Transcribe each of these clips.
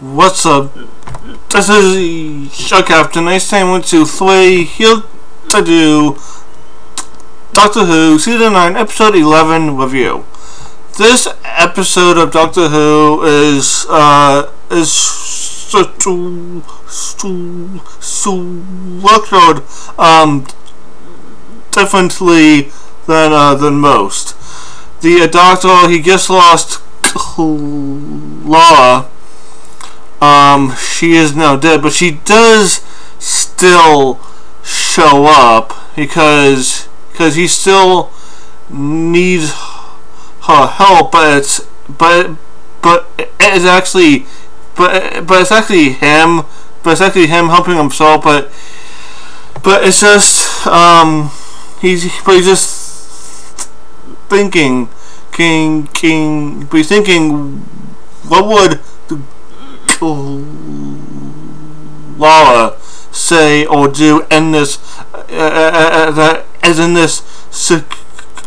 What's up? This is Show Captain. Next time went to 3 here to do Doctor Who Season 9 Episode 11 review. This episode of Doctor Who is structured differently than most. The Doctor, he just lost Laura. She is now dead, but she does still show up because he still needs her help, but it's actually him helping himself, but it's just he's just thinking what would Laura say or do in this in this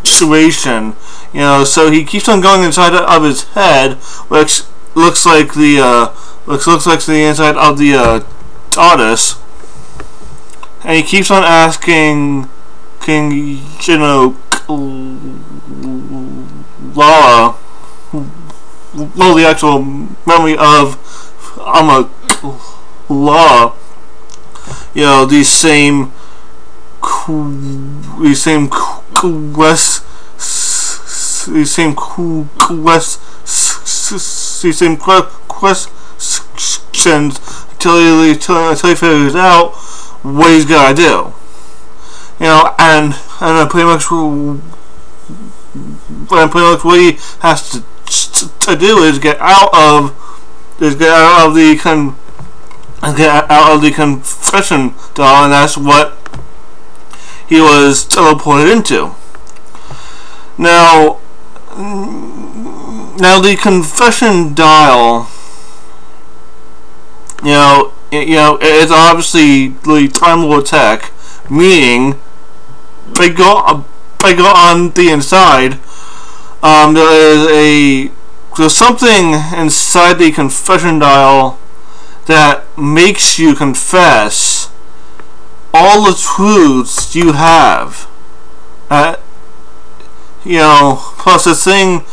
situation, you know. So he keeps on going inside of his head, which looks like the inside of the TARDIS, and he keeps on asking, Laura, well, the actual memory of Laura, you know, these same questions until he figures out what he's gotta do, you know, and pretty much what he has to do is get out of the confession dial, and that's what he was teleported into. Now the confession dial, you know, it's obviously the Time Lord tech, meaning they go on the inside. There's something inside the confession dial that makes you confess all the truths you have. You know, plus the thing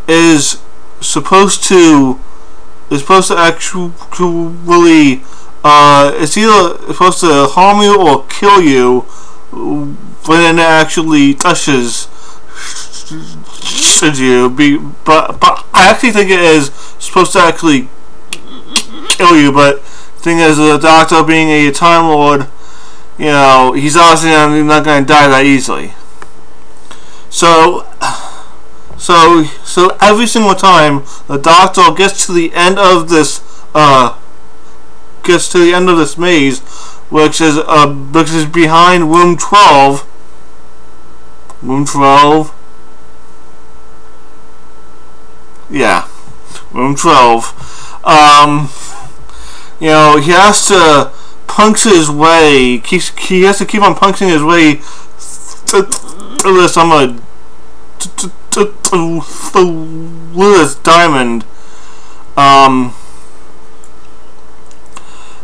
is supposed to actually it's either supposed to harm you or kill you when it actually touches you. But I actually think it is supposed to actually kill you. But the thing is, the Doctor, being a Time Lord, you know, he's obviously not going to die that easily. So every single time the Doctor gets to the end of this maze, which is behind room 12. Yeah, room 12. You know, he has to punch his way. He has to keep on punching his way to this this diamond,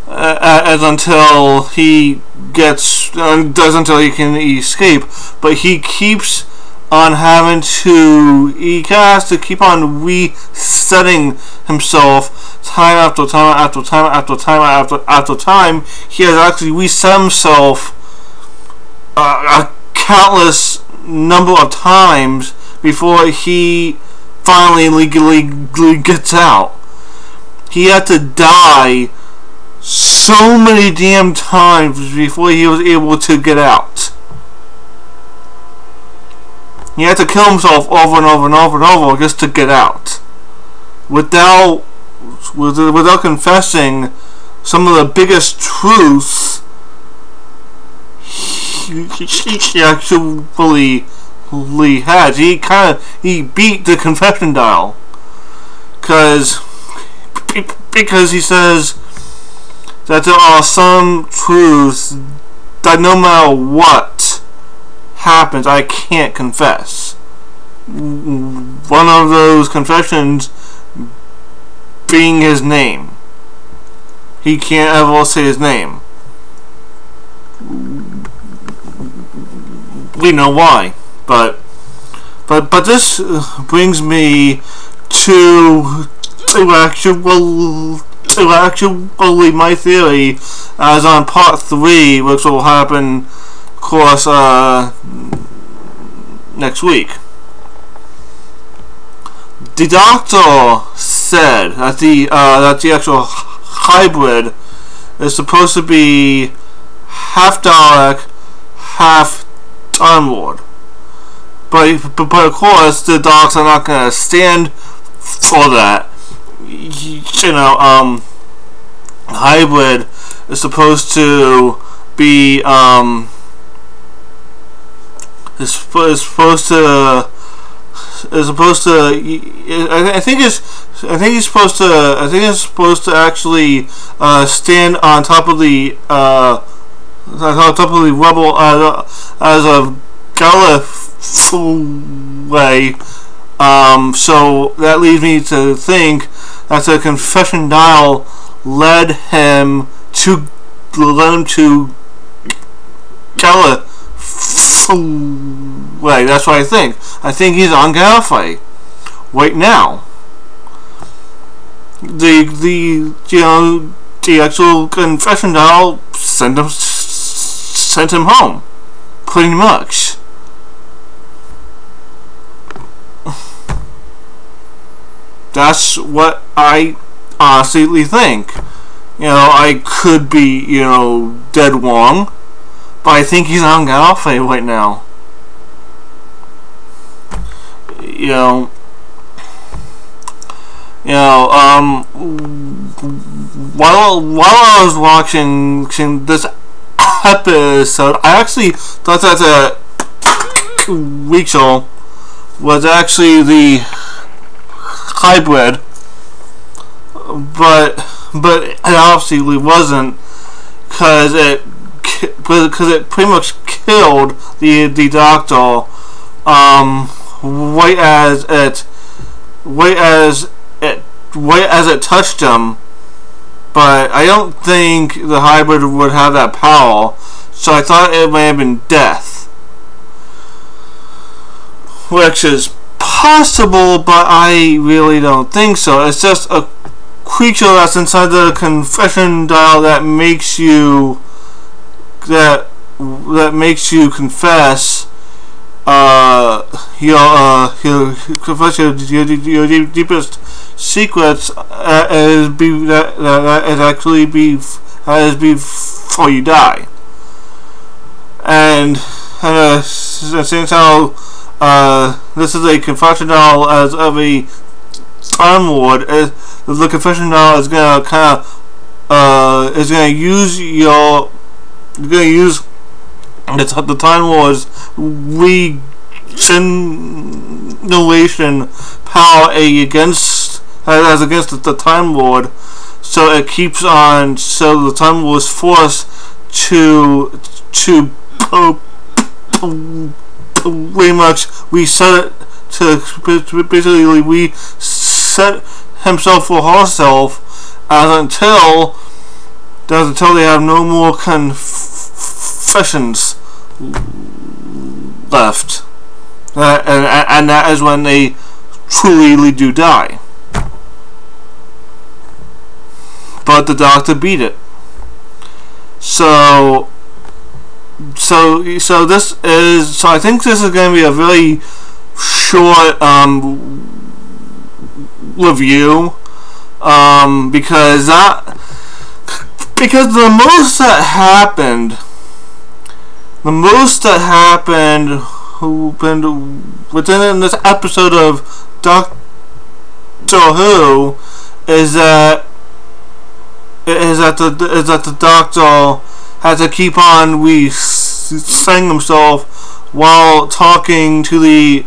until he until he can escape. But he keeps on having to. He has to keep on resetting himself time after time after time after time after time. He has actually reset himself a countless number of times before he finally legally gets out. He had to die so many damn times before he was able to get out. He had to kill himself over and over and over and over just to get out, without confessing some of the biggest truths he actually has. He beat the confession dial because he says that there are some truths that no matter what happens, I can't confess. One of those confessions being his name. he can't ever say his name. We know why, but this brings me to actually my theory, as on part 3, which will happen, of course, next week. The doctor said that the actual hybrid is supposed to be half Dalek, half Time Lord. But of course, the Daleks are not going to stand for that. You know, hybrid is supposed to be I think it's supposed to actually stand on top of the rubble as a Gallifrey. So that leads me to think that the confession dial led him to Gallifrey. That's what I think. I think he's on Gallifrey right now. The actual confession dial sent him home, pretty much. That's what I honestly think. You know, I could be, dead wrong, but I think he's on Gallifrey right now. While I was watching this episode, I actually thought that Rachel was actually the hybrid, but it obviously wasn't, because it pretty much killed the doctor right as it touched him. But I don't think the hybrid would have that power, so I thought it may have been death, which is possible, but I really don't think so. It's just a creature that's inside the confession dial that makes you confess your deepest secrets as before you die. And since how this is a confession dial as of a Time Lord, the confession dial is gonna use the Time Lord's regeneration power against the Time Lord, so it keeps on. So the Time Lord is forced to pretty much reset it, to basically reset himself or herself, until they have no more confessions left, and that is when they truly do die. But the doctor beat it. So I think this is going to be a very short review, because the most that happened within this episode of Doctor Who is that the doctor had to keep on resetting himself while talking to the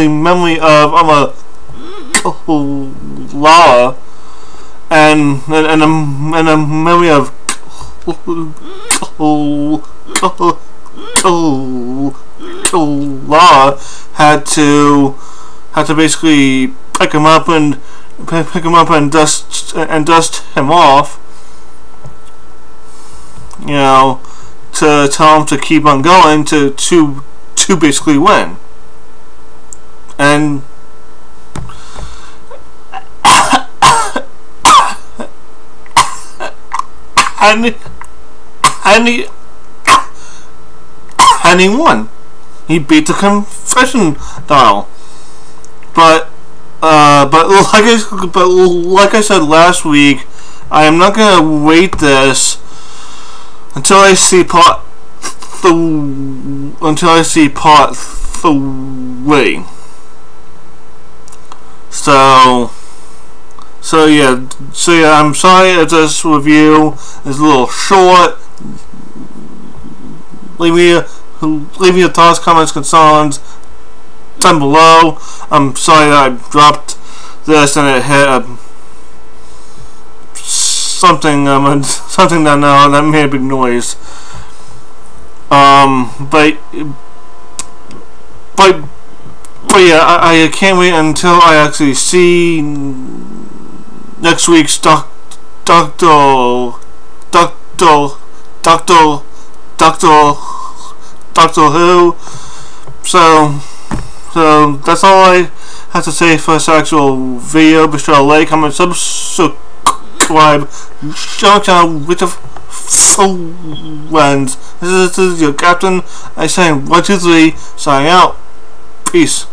memory of Lara, and a memory of Lara had to basically pick him up and pick him up and dust him off. You know, to tell him to keep on going to basically win. And he won. He beat the Confession Dial. But like I said last week, I am not gonna wait this until I see part 3. So yeah, I'm sorry if this review is a little short. Leave me your thoughts, comments, concerns down below. I'm sorry that I dropped this and it hit something that made a big noise. But yeah, I can't wait until I actually see next week's Doctor Who. So that's all I have to say for this actual video. Be sure to like, comment, subscribe, share channel with your friends. This is your captain. I say 1, 2, 3. Signing out. Peace.